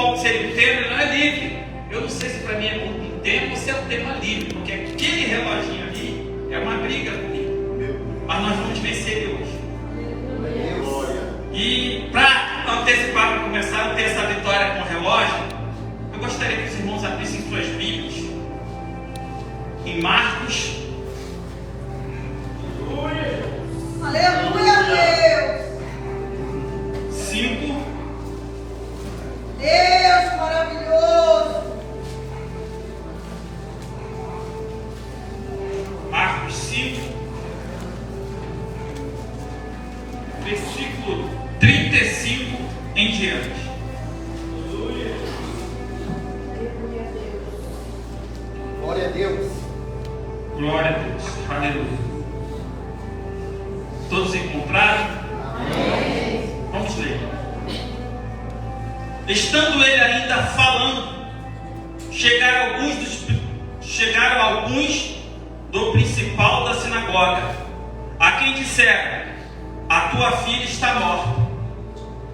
qual seria o tema, ele não é livre. Eu não sei se para mim é um tema ou se é um tema livre, porque aquele reloginho ali é uma briga comigo. Mas nós vamos vencer ele hoje. E para antecipar, para começar a ter essa vitória com o relógio, eu gostaria que os irmãos abrissem suas Bíblias em Marcos. Aleluia, Deus! 5. Deus maravilhoso! Marcos 5, versículo 35 em diante. Glória a Deus. Glória a Deus. Aleluia. Todos encontraram? Amém. Vamos ler. Estando ele ainda falando, chegaram alguns do principal da sinagoga, a quem disseram: a tua filha está morta.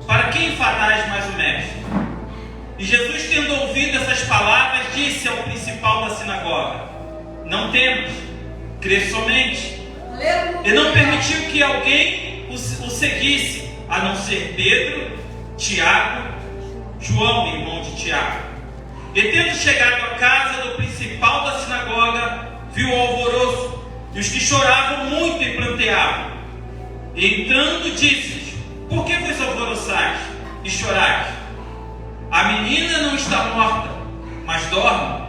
Para que enfadais mais o mestre? E Jesus, tendo ouvido essas palavras, disse ao principal da sinagoga: não temas, crê somente. E não permitiu que alguém o seguisse, a não ser Pedro, Tiago, João, irmão de Tiago. E tendo chegado à casa do principal da sinagoga, viu o alvoroço e os que choravam muito e pranteavam. E entrando, disse-lhes: por que vos alvoroçais e chorais? A menina não está morta, mas dorme.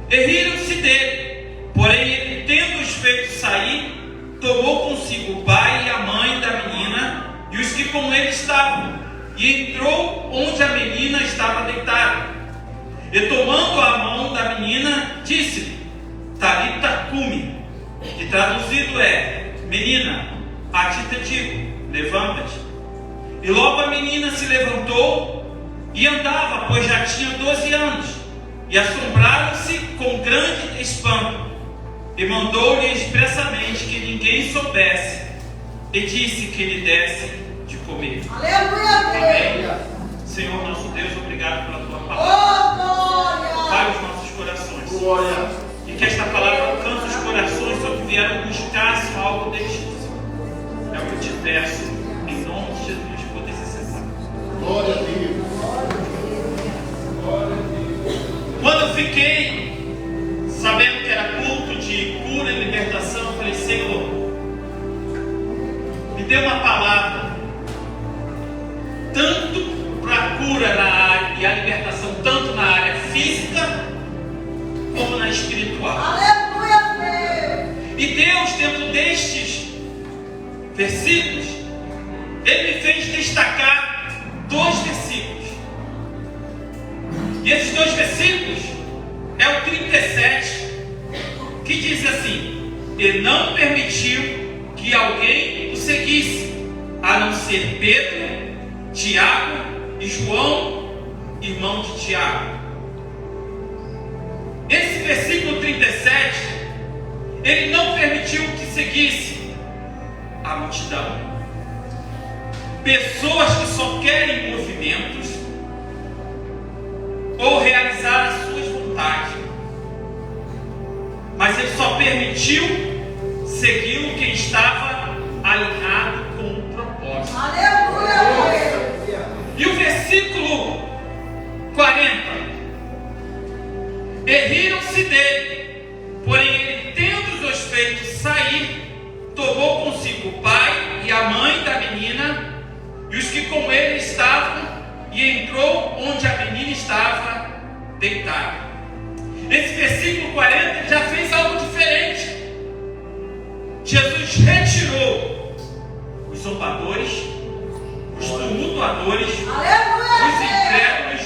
E riram-se dele. Porém, ele, tendo-os feito sair, tomou consigo o pai e a mãe da menina e os que com ele estavam, e entrou onde a menina estava deitada. E tomando a mão da menina, disse-lhe: Talita cumi, que traduzido é: menina, a ti te digo, levanta-te. E logo a menina se levantou e andava, pois já tinha 12 anos, e assombraram-se com grande espanto. E mandou-lhe expressamente que ninguém soubesse, e disse que lhe desse de comer. Aleluia, Deus! Amém. Senhor nosso Deus, obrigado pela tua Oh, palavra. glória! Pai os nossos corações. Glória. E que esta palavra alcance os corações só que vieram buscar algo de ti. É o que eu te peço, em nome de Jesus, poder se cessar. Glória a Deus. Quando eu fiquei sabendo que era culto de cura e libertação, eu falei: Senhor, me dê uma palavra, tanto para a cura na área e a libertação, tanto na área física como na espiritual. Aleluia, Deus! E Deus, dentro destes versículos, Ele me fez destacar 2 versículos. E esses 2 versículos é o 37, que diz assim: e não permitiu que alguém o seguisse, a não ser Pedro, Tiago e João, irmão de Tiago. Esse versículo 37, ele não permitiu que seguisse a multidão, pessoas que só querem movimentos ou realizar as suas vontades, mas ele só permitiu segui-lo quem estava alinhado com o propósito. Aleluia, Deus! E o versículo 40: e riram-se dele, porém ele, tendo-os feito sair, tomou consigo o pai e a mãe da menina e os que com ele estavam, e entrou onde a menina estava deitada. Esse versículo 40 já fez algo diferente. Jesus retirou os zombadores, os tumultuadores, Aleluia, os incrédulos,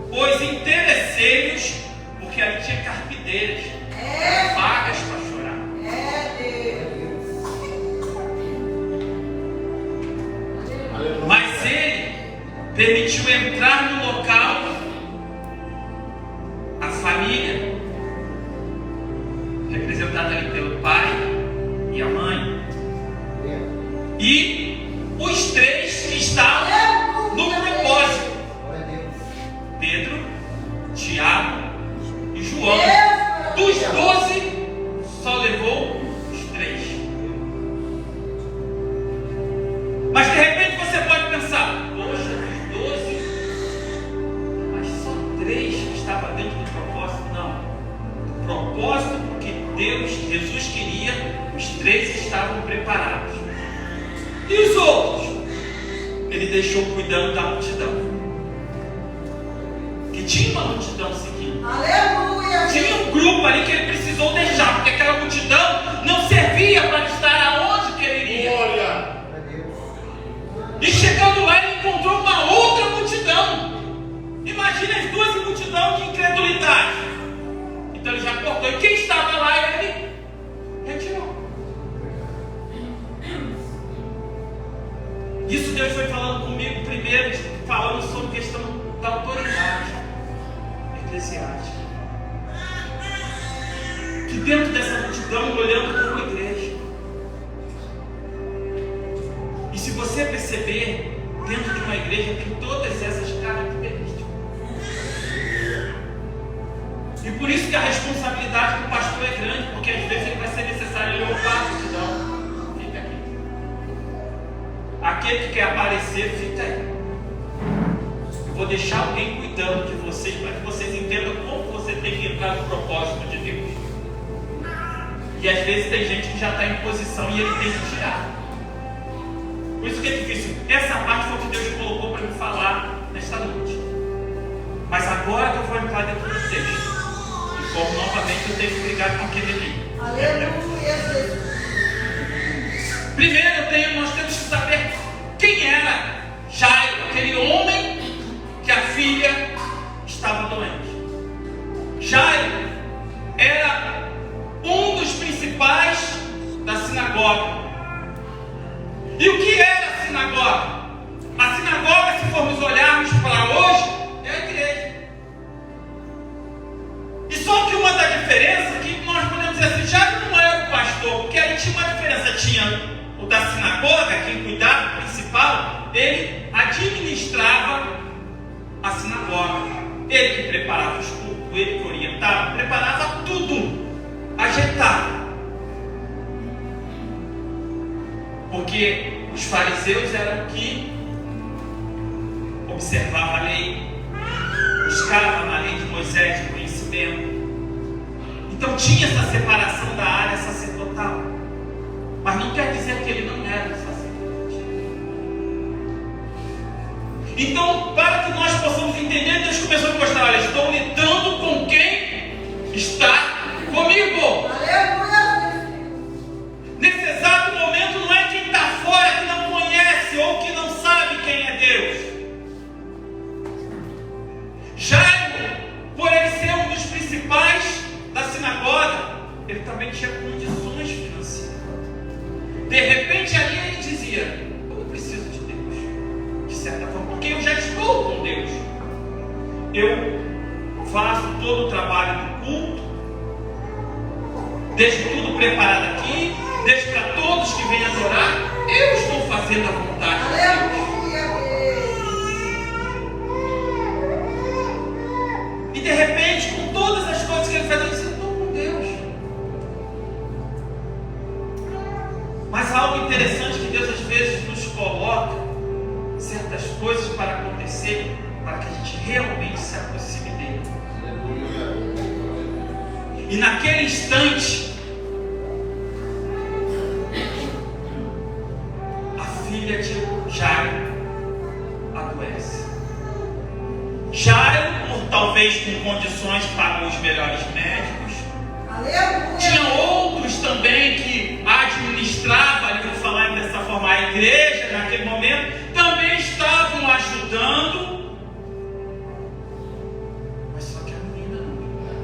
os interesseiros, porque ali tinha carpideiras, vagas para chorar. Deus! Mas ele permitiu entrar no local a família, representada ali pelo pai e a mãe, e os 3 que estavam no propósito. 3 estava dentro do propósito? Não. O propósito porque Jesus queria, os 3 estavam preparados. E os outros? Ele deixou cuidando da multidão. Que tinha uma multidão seguindo. Aleluia. Tinha um grupo ali que ele precisou deixar, porque aquela multidão não servia para estar aonde que ele iria. Glória a Deus. E chegando lá, ele encontrou uma outra multidão. Imagina as duas multidões de incredulidade. Então ele já cortou. E quem estava lá, ele retirou. Isso Deus foi falando comigo primeiro, falando sobre a questão da autoridade eclesiástica. Que dentro dessa multidão, olhando para uma igreja. E se você perceber, dentro de uma igreja tem todas essas características. E por isso que a responsabilidade do pastor é grande, porque às vezes vai ser necessário ele ouvir a multidão. Fica aqui. Aquele que quer aparecer, fica aí. Eu vou deixar alguém cuidando de vocês, para que vocês entendam como você tem que entrar no propósito de Deus. E às vezes tem gente que já está em posição e ele tem que tirar. Por isso que é difícil. Essa parte foi o que Deus colocou para me falar nesta noite. Mas agora que eu vou entrar dentro do texto, e como novamente eu tenho que brigar com aquele ali. Aleluia. Primeiro nós temos que saber quem era Jairo, aquele homem que a filha estava doente. Jairo era um dos principais da sinagoga. E o que era a sinagoga? A sinagoga, se formos olharmos para hoje, é a igreja. E só que uma da diferença que nós podemos dizer assim, Jairo não era o pastor, porque aí tinha uma diferença, tinha o da sinagoga, quem cuidava, o principal, ele administrava a sinagoga. Ele que preparava os cultos, ele que orientava, preparava tudo, ajeitava. Porque os fariseus eram que observavam a lei, buscavam na lei de Moisés o conhecimento. Então tinha essa separação da área sacerdotal. Mas não quer dizer que ele não era um sacerdote. Então, para que nós possamos entender, Deus começou a mostrar: olha, estou lidando com quem está comigo. Aleluia. Nesse exato momento, não é quem está fora que não conhece ou que não sabe quem é Deus. Jairo, por ele ser um dos principais da sinagoga, ele também tinha condições financeiras. De repente, ali ele dizia: eu não preciso de Deus, de certa forma, porque eu já estou com Deus. Eu faço todo o trabalho do culto, deixo tudo preparado aqui, deixo para todos que vêm adorar. Eu estou fazendo a vontade de Deus. E de repente, com todas as coisas que ele faz, ele diz: eu estou com Deus. Mas algo interessante que Deus às vezes nos coloca certas coisas para acontecer, para que a gente realmente se aproxime dele. E naquele instante, a filha de Jairo adoece. Jairo, por talvez com condições, pagou os melhores médicos. Aleluia. Tinha outros também que administravam, ali vou falar dessa forma, a igreja naquele momento, também estavam ajudando. Mas só que a menina não ligava.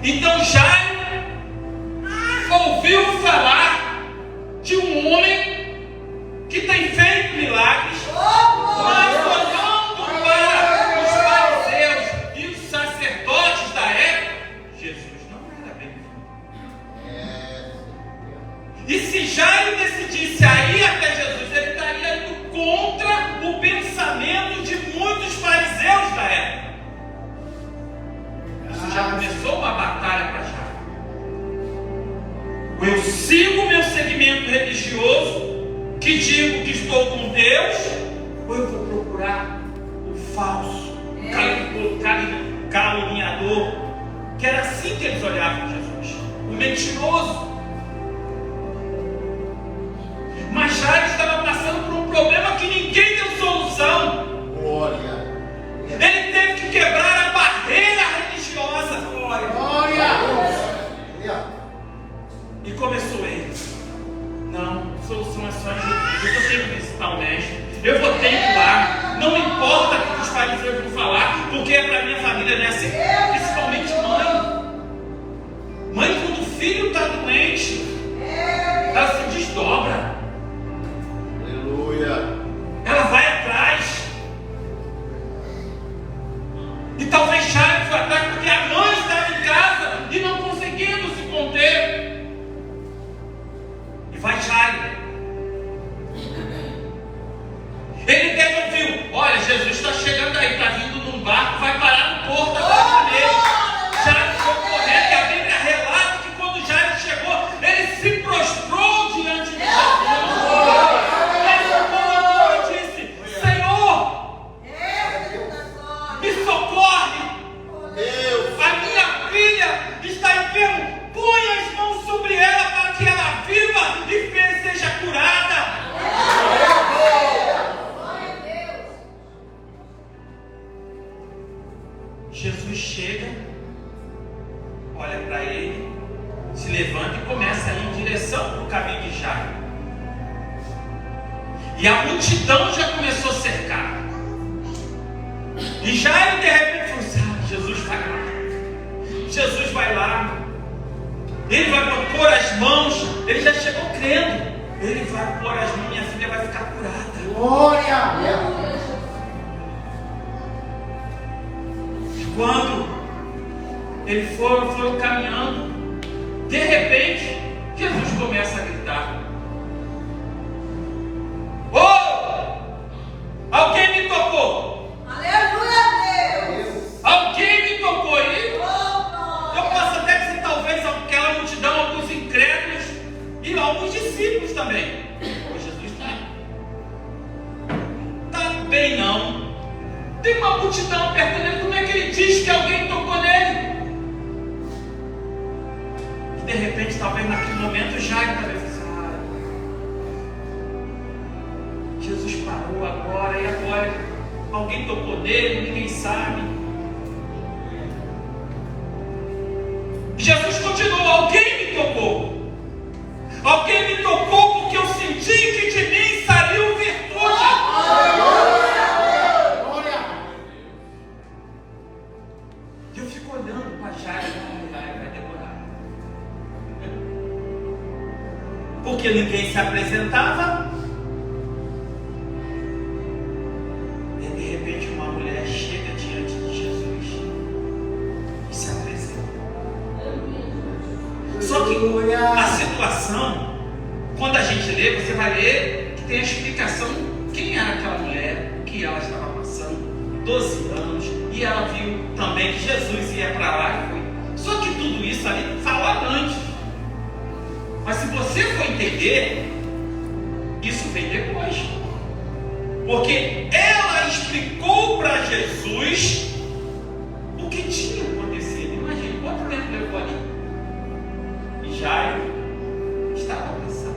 Então Jairo ouviu falar de um homem que tem feito milagres, mas olhando para os fariseus e os sacerdotes da época, Jesus não era bem visto. E se Jairo decidisse ir até Jesus, ele estaria indo contra o pensamento de muitos fariseus da época. Isso já começou uma batalha para Jairo. Eu sigo meu segmento religioso, que digo que estou com Deus, ou eu vou procurar falso, caluniador, que era assim que eles olhavam Jesus, o mentiroso. Mas Jairo estava passando por um problema que ninguém deu solução. Glória. Ele teve que quebrar a barreira religiosa. Glória. E começou ele. Não, a solução é só Jesus. Eu tenho que visitar o mestre. Eu vou ter que ir lá. Não importa o que os fariseus vão falar, porque é para minha família, né? Assim, principalmente mãe. Mãe, quando o filho está doente, ela se desdobra. Aleluia. Ela vai atrás. E talvez Jairo foi atrás porque a mãe estava em casa e não conseguindo se conter. E vai Jairo. Ele deve ouvir: olha, Jesus está chegando aí, está vindo num barco, vai parar no porto agora dele. Jairo foi correndo e a Bíblia relata que quando Jairo chegou, ele se prostrou diante de Jesus. Ele disse: Senhor, me socorre. A minha filha está enferma. Põe as mãos sobre ela para que ela viva e seja curada. Jesus chega, olha para ele, se levanta e começa a ir em direção para o caminho de Jairo. E a multidão já começou a cercar. E Jairo de repente falou assim: Jesus vai lá. Jesus vai lá. Ele vai pôr as mãos. Ele já chegou crendo. Ele vai pôr as mãos, minha filha vai ficar curada. Glória. Quando ele foi caminhando, de repente, Jesus começa a gritar: alguém me tocou! Aleluia, Deus! Alguém me tocou! E eu Oh, posso até dizer, talvez, aquela multidão, alguns incrédulos e alguns discípulos também. Pô, Jesus está bem, não. Tem uma multidão perto dele, como é que ele diz que alguém tocou nele? E de repente, talvez naquele momento, Jairo também falou assim: Jesus parou agora, e agora? Alguém tocou nele, ninguém sabe. Jesus continuou: alguém me tocou. Alguém me tocou porque eu senti que de mim saiu virtude. Eu fico olhando para Jairo, vai demorar. Porque ninguém se apresentava. E de repente uma mulher chega diante de Jesus e se apresenta. Só que a situação, quando a gente lê, você vai ler que tem a explicação quem era aquela mulher, o que ela estava passando, 12 anos, e ela viu também que Jesus ia para lá e foi. Só que tudo isso ali fala antes. Mas se você for entender, isso vem depois. Porque ela explicou para Jesus o que tinha acontecido. Imagina quanto tempo levou ali. E Jairo estava cansado.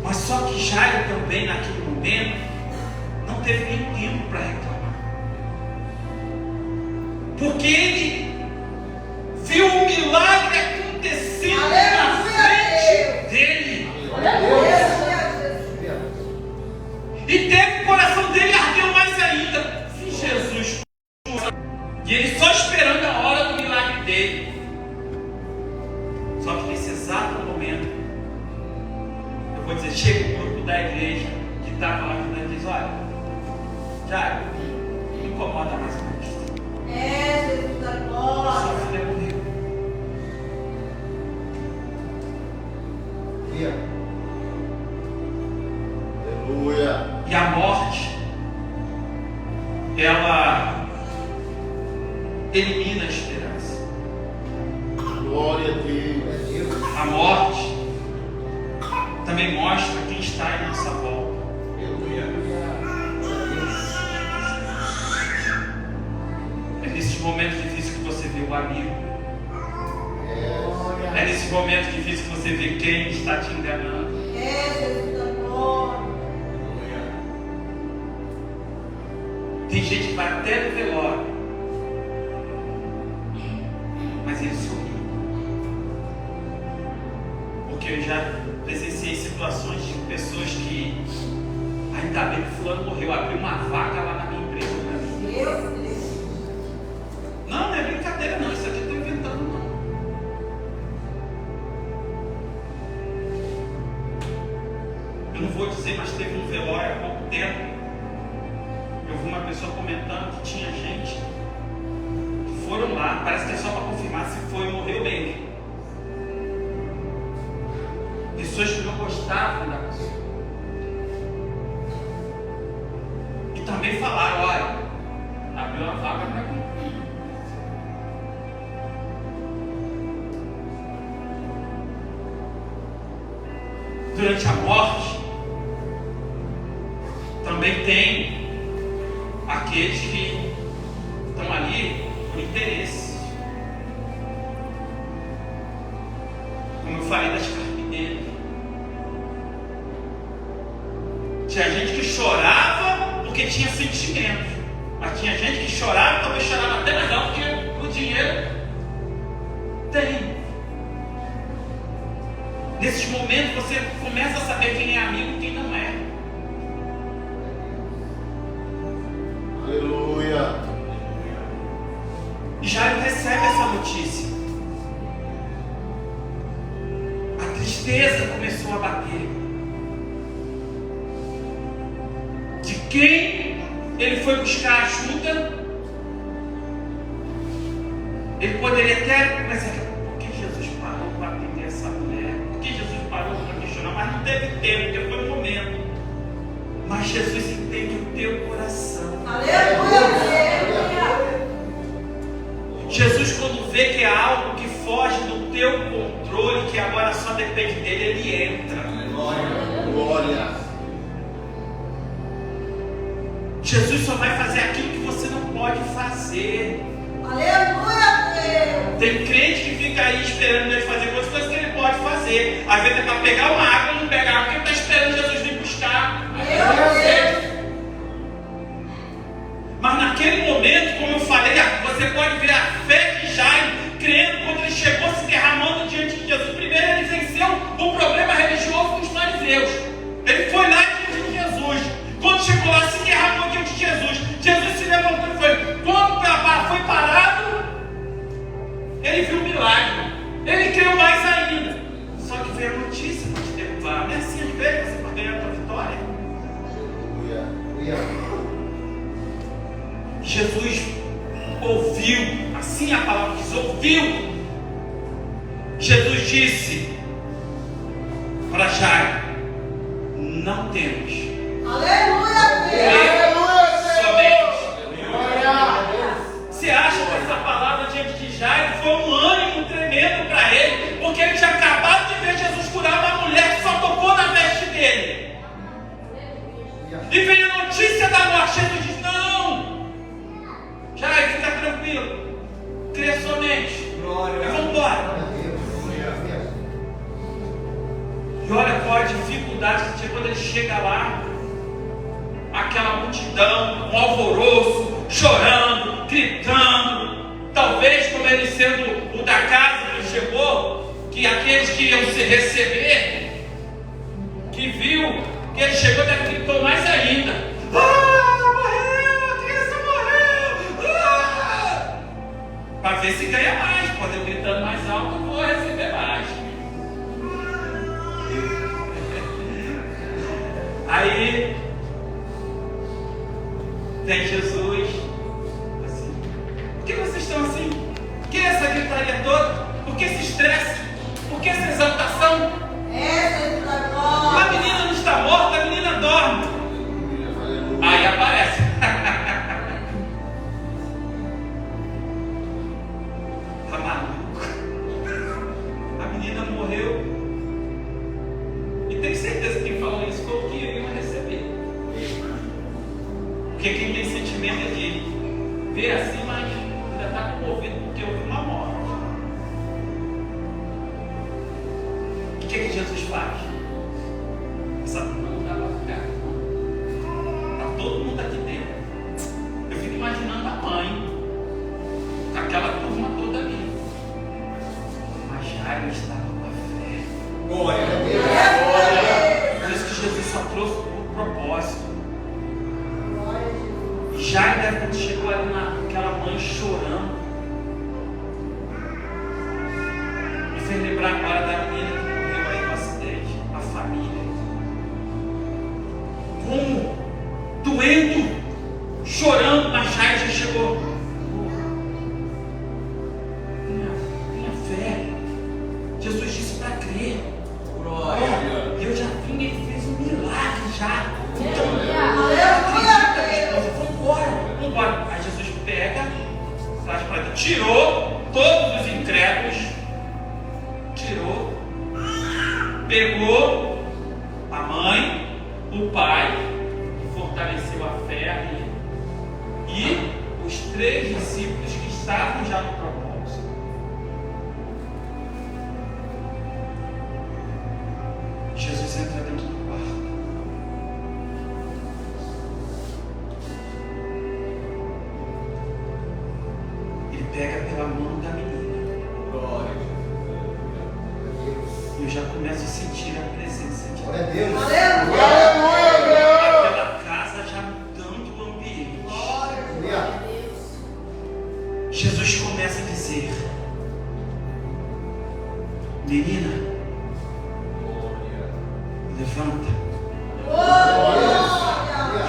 Mas só que Jairo também naquele momento não teve nem tempo para reclamar. Porque ele viu o milagre acontecendo na frente dele. E teve o coração dele ardeu mais ainda. E Jesus, e ele só esperando a hora do milagre dele. Só que nesse exato momento, eu vou dizer, chega o grupo da igreja que estava lá ajudando e diz: olha, Jairo, não incomoda mais com isso. Jesus da glória. Sua filha morreu. Aleluia. E a morte, ela elimina a esperança. Glória a Deus. A morte também mostra quem quem está em nossa volta. É nesses momentos difíceis que você vê o amigo. É nesses momentos difíceis que você vê quem está te enganando. Jesus da glória. Tem gente que vai até no velório, mas ele sorri. Porque eu já presenciei situações de pessoas que, ainda bem que fulano morreu, abriu uma vaga lá na minha empresa pra mim. Meu Deus. Não é brincadeira não, isso aqui eu estou inventando não. Eu não vou dizer, mas teve um velório há pouco tempo. Eu vi uma pessoa comentando que tinha gente que foram lá, parece que é só para confirmar se foi ou morreu mesmo. Pessoas que não gostavam da pessoa. E também falaram, olha, abriu uma vaga para mim. Durante a morte, também tem aqueles que estão ali por interesse. Como eu falei das carpideiras. Tinha gente que chorava porque tinha sentimentos. Mas tinha gente que chorava, talvez chorava até mais alto, porque o dinheiro tem. Nesses momentos você começa a saber quem é amigo e quem não é. Aleluia. E Jairo recebe essa notícia. A tristeza começou a bater. De quem ele foi buscar ajuda? Ele poderia até, mas por que Jesus parou para atender essa mulher? Por que Jesus parou para questionar? Mas não teve tempo, porque foi um momento. Mas Jesus entende o teu coração. Aleluia. Jesus, quando vê que há algo que foge do teu controle, que agora só depende dele, ele entra. Glória. Jesus só vai fazer aquilo que você não pode fazer. Aleluia, Deus. Tem crente que fica aí esperando Deus fazer coisas que ele pode fazer. Às vezes é para pegar uma água e não pegar, porque ele está esperando Jesus vir buscar. Mas naquele momento, como eu falei, você pode ver a fé de Jairo, crendo quando ele chegou se derramando diante de Jesus. Primeiro ele venceu o problema religioso dos fariseus. Ele foi lá diante de Jesus. Quando chegou lá, se derramou diante de Jesus. Jesus se levantou e foi. Quando foi parado, ele viu o milagre. Ele creu mais ainda. Só que veio a notícia para te derrubar. Não é assim às vezes você pode ganhar a tua vitória. Aleluia. Jesus ouviu, assim a palavra diz, ouviu. Jesus disse para Jairo: não temas. Aleluia, Crê somente. Glória. Você acha que essa palavra diante de Jairo foi um ânimo tremendo para ele? Porque ele tinha acabado de ver Jesus curar uma mulher que só tocou na veste dele. E veio a notícia da morte. Jesus disse: não, Jairo, fica tranquilo, crê somente. E vamos embora. E olha qual a dificuldade que tinha quando ele chega lá. Aquela multidão, um alvoroço, chorando, gritando. Talvez como ele sendo o da casa que chegou, que aqueles que iam se receber, que viu que ele chegou, deve gritou mais ainda. Morreu, a criança morreu. Para ver se ganha mais. Pode eu gritando mais alto, eu vou receber mais. Aí vem Jesus assim: por que vocês estão assim? Por que essa gritaria toda? Por que esse estresse? Por que essa exaltação? Jesus da A glória. menina não está morta, a menina dorme. Aí aparece. Tá maluco? A menina morreu. E tenho certeza que quem falou isso Porque quem tem sentimento é de ver assim, mas ainda está comovido porque houve uma morte. O que Jesus faz? Essa turma não dá para ficar. Está todo mundo aqui dentro. Eu fico imaginando a mãe com aquela turma toda ali. Mas Jairo estava com a fé. Glória a Deus. Por isso que Jesus só trouxe o propósito. Jairo, quando chegou ali naquela mãe chorando, me fez lembrar agora da menina que morreu aí no acidente, a família. Como? Doendo, chorando, mas Jairo já chegou. Tenha fé. Jesus disse para crer. Glória. Eu já vim, ele fez um milagre já. Vambora. Aí Jesus pega, traz para dentro, tirou todos os incrédulos, pegou a mãe, o pai, fortaleceu a fé ali, e os 3 discípulos que estavam já no propósito. Jesus entra dentro do quarto. Pega pela mão da menina. Glória. E eu já começo a sentir a presença de Glória a Deus. aquela casa já mudando o ambiente. Jesus começa a dizer: menina, levanta.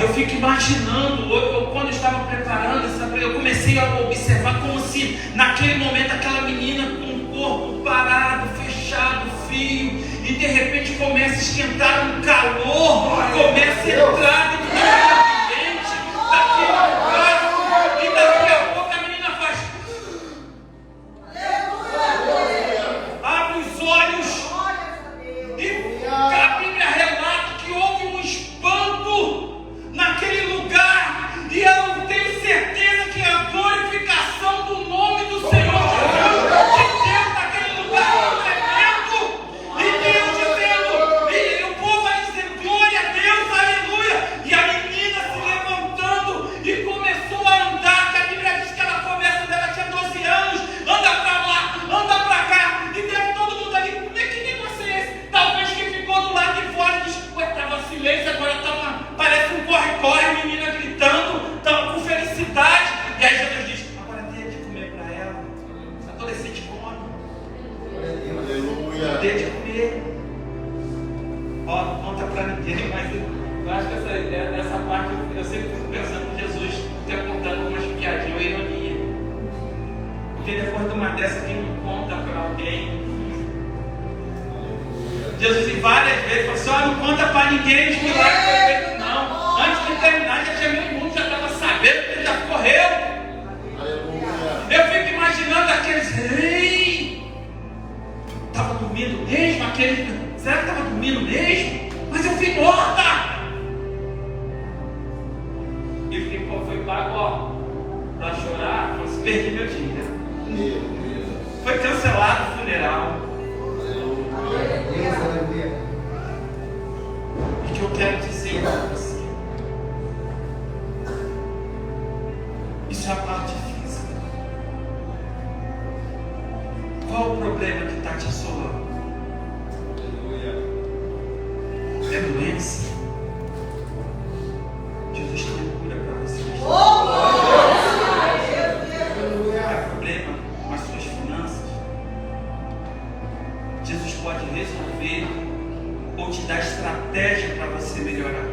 Eu fico imaginando, quando eu estava preparando essa prega, eu comecei a observar como se naquele momento aquela menina com o corpo parado, fechado, frio, e de repente começa a esquentar um calor, começa a entrar dentro daquele ambiente, daquele lugar, e daqui a pouco a menina faz, abre os olhos, e a Bíblia relata que houve um espanto naquele lugar, e eu tenho certeza que a glorificação do nome do Senhor Jesus de Deus naquele lugar foi tremendo, e Deus dizendo, e o povo vai dizer glória a Deus, aleluia, e a menina se levantando e começou a andar, que a Bíblia diz que ela começa, ela tinha 12 anos, anda pra lá, anda pra cá, e deve todo mundo ali, que negócio é esse? Talvez quem ficou do lado de fora diz, ué, estava silêncio, agora está parece um corre-corre, a menina gritando, estava com felicidade. E aí Jesus diz, agora dê de comer para ela. Adolescente come. Aleluia. Dê de comer. Ó, não conta para ninguém, mas eu acho que essa parte eu sempre fico pensando em Jesus ter contando umas piadinhas ou ironia. Porque depois de uma dessa, quem não conta para alguém? Jesus várias vezes falou assim, não conta para ninguém os milagres que foi feito, não. Antes de terminar, já tinha meio mundo, já estava sabendo que ele já correu. Aleluia. Eu fico imaginando aqueles reis. Estava dormindo mesmo? Será que estava dormindo mesmo? Mas eu fui morta. E ficou, foi pago, para chorar, falou assim, perdi meu dia. Foi cancelado o funeral. O que eu quero dizer para você? Isso é a parte física. Qual o problema que está te assolando? É doença? Jesus tem cura para você. É problema com as suas finanças? Jesus pode resolver ou te dar estratégia para você melhorar.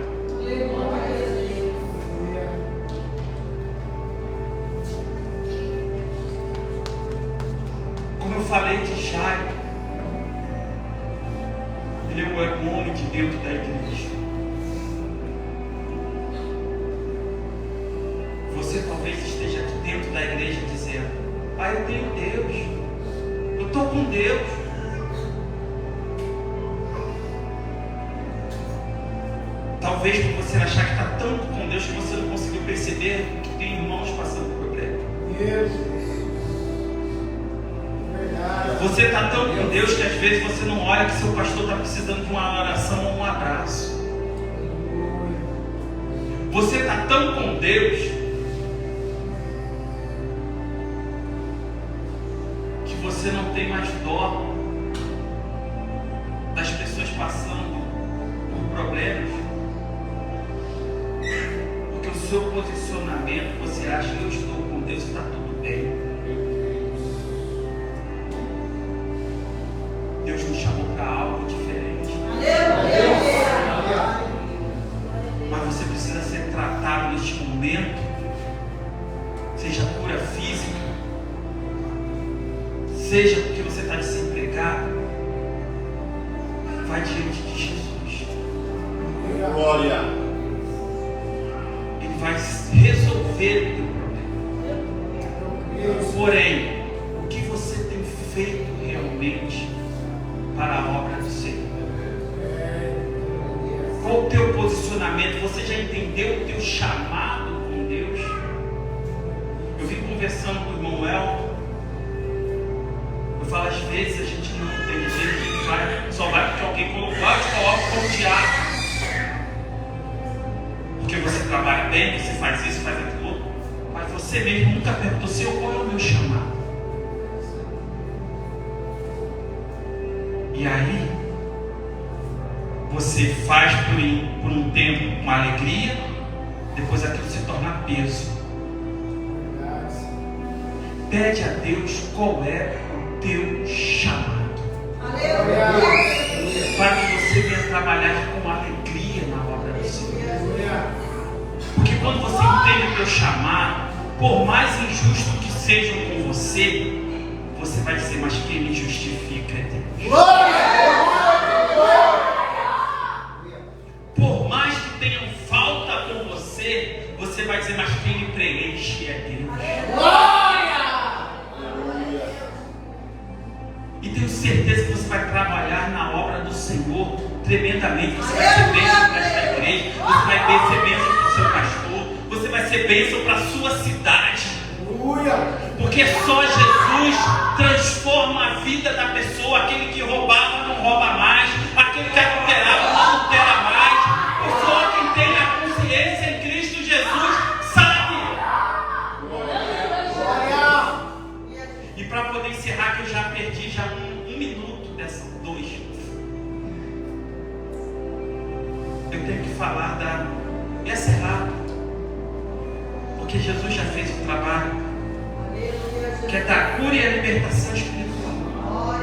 Como eu falei de Jairo, ele é um homem de dentro da igreja. Você talvez esteja aqui dentro da igreja dizendo, eu tenho Deus, eu estou com Deus. Talvez por você achar que está tanto com Deus que você não conseguiu perceber que tem irmãos passando por problema. Você está tão com Deus que às vezes você não olha que seu pastor está precisando de uma oração ou um abraço. Você está tão com Deus que você não tem mais dó das pessoas passando por problemas, porque o seu posicionamento, você acha que eu estou com Deus e está tudo bem. Deus nos chamou para algo diferente. Mas você precisa ser tratado neste momento, seja cura física, seja porque você está desempregado. Vai diante de Jesus. Glória. Ele vai resolver o teu problema. Porém, o que você tem feito realmente para a obra do Senhor? Qual o teu posicionamento? Você já entendeu o teu chamado com Deus? Eu vim conversando com o irmão Elton. Eu falo, às vezes a gente não entende, a gente só vai porque alguém colocou, te coloca como diácono. Porque você trabalha bem, você faz isso, faz aquilo. Mas você mesmo nunca perguntou, Senhor, qual é o meu chamado? E aí, você faz por um tempo uma alegria, depois aquilo se torna peso. Pede a Deus qual é o teu chamado. Para que você venha trabalhar com alegria na obra do Senhor. Porque quando você entende o teu chamado, por mais injusto que sejam com você, você vai dizer, mas quem me justifica é Deus. Por mais que tenham falta com você, você vai dizer, mas quem me preenche é Deus. E tenho certeza que você vai trabalhar na obra do Senhor tremendamente. Você vai ser bênção para esta igreja, você vai ser bênção para o seu pastor, você vai ser bênção para a sua cidade. Porque só Jesus transforma a vida da pessoa. Aquele que roubava não rouba mais, aquele que adulterava não adultera mais. E só quem tem a consciência em Cristo Jesus sabe. E para poder encerrar, que eu já perdi um minuto dessa 2. Eu tenho que falar essa é rápida, porque Jesus já fez o trabalho, que é da cura e a libertação espiritual.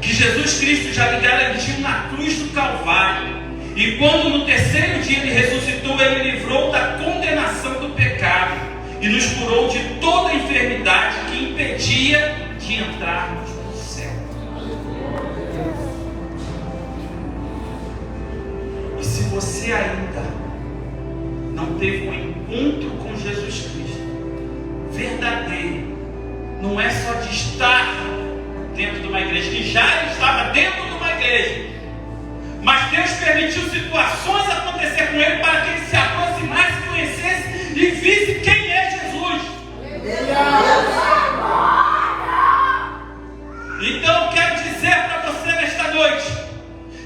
Que Jesus Cristo já lhe garantiu na cruz do Calvário. E quando no terceiro dia ele ressuscitou, ele livrou da condenação do pecado e nos curou de toda a enfermidade que impedia de entrarmos no céu. E se você ainda não teve um encontro com Jesus Cristo verdadeiro, não é só de estar dentro de uma igreja, que já estava dentro de uma igreja, mas Deus permitiu situações acontecer com ele para que ele se aproximasse, conhecesse e visse quem é Jesus. Então eu quero dizer para você nesta noite,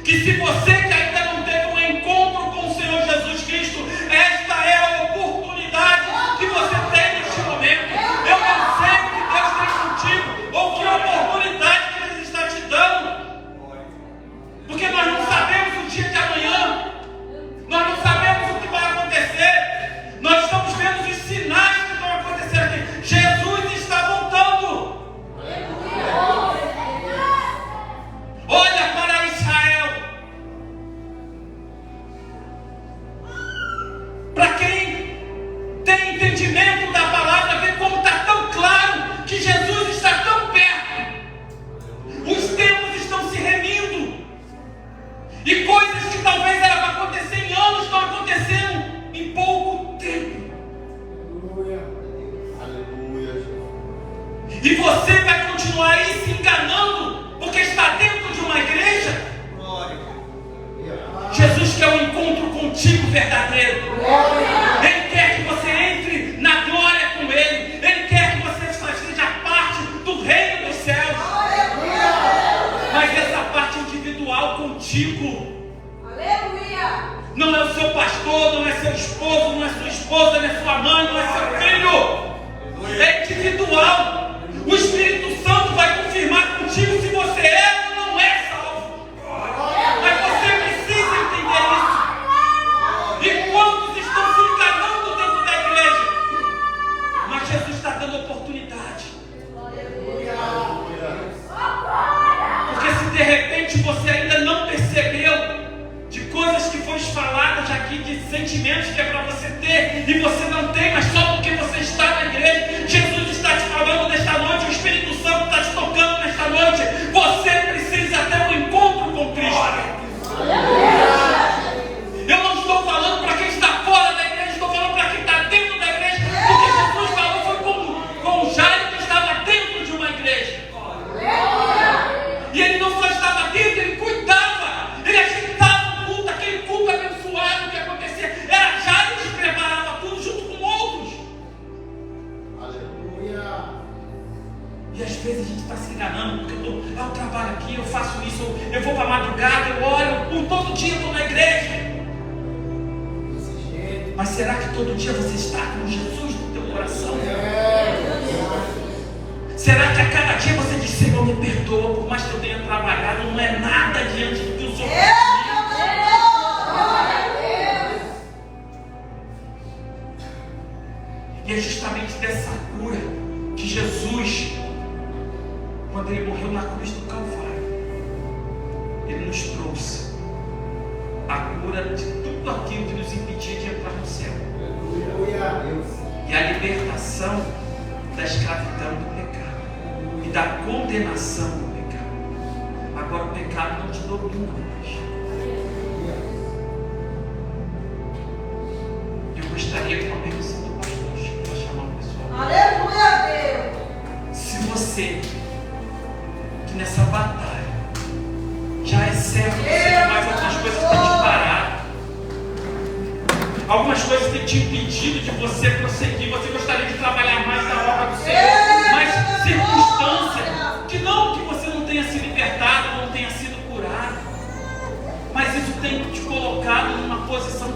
que se você que ainda não teve um encontro com o Senhor Jesus Cristo, esta é a oportunidade que você tem neste momento. Eu não sei o que Deus tem contigo, ou que oportunidade que Ele está te dando, porque nós não sabemos o dia de amanhã, nós não sabemos o que vai acontecer, nós estamos vendo os sinais que estão acontecendo aqui. Jesus está voltando. Olha para Israel. Para quem tem entendimento da palavra, vê como está tão claro que Jesus está tão perto. Os tempos estão se remindo. E coisas que talvez eram para acontecer em anos estão acontecendo em pouco tempo. Aleluia. E você vai continuar aí se enganando porque está dentro de uma igreja. Glória. Jesus verdadeiro. Ele quer que você entre na glória com Ele. Ele quer que você seja parte do reino dos céus. Mas essa parte individual contigo. Aleluia. Não é o seu pastor, não é seu esposo, não é sua esposa, não é sua mãe, não é seu filho. É individual. O Espírito Santo vai confirmar contigo se você é ou não é salvo. Mas você precisa entender isso. E quantos estão se enganando dentro da igreja? Mas Jesus está dando oportunidade. Porque se de repente você ainda não percebeu de coisas que foram faladas aqui, de sentimentos que é para você ter, e você não tem, mas só porque você está na igreja, Jesus está te falando nesta noite, o Espírito Santo está te tocando nesta noite. Você precisa ter um encontro com Cristo. Eu não estou falando para quem está fora da igreja, estou falando para quem está dentro da igreja, porque Jesus falou foi com o Jairo, que estava dentro de uma igreja. E ele não só estava dentro, ele cuidava, ele ajeitava o culto, aquele culto abençoado que acontecia. Era Jairo que preparava tudo junto com outros. Aleluia. E às vezes a gente está se enganando, porque eu trabalho aqui, eu faço isso, eu vou para a madrugada, eu oro, todo dia eu estou na igreja. Mas será que todo dia você está com Jesus no teu coração? Será que a cada dia você diz, Senhor, me perdoa, por mais que eu tenha trabalhado, não é nada diante do que o Senhor fez? E é justamente dessa cura que Jesus, quando Ele morreu na cruz do Calvário, Ele nos trouxe a cura de tudo aquilo que nos impedia de entrar no céu. E a libertação da escravidão do pecado e da condenação do pecado. Agora o pecado não te domina mais. Eu gostaria com a permissão do pastor Chico para chamar o pessoal. Aleluia, Deus. Se você que nessa batalha já é certo, você tem mais algumas coisas que tem te parar, algumas coisas têm te impedido de você prosseguir, você gostaria de trabalhar mais na obra do Senhor, mas circunstância, que não que você não tenha se libertado, não tenha sido curado, mas isso tem te colocado numa posição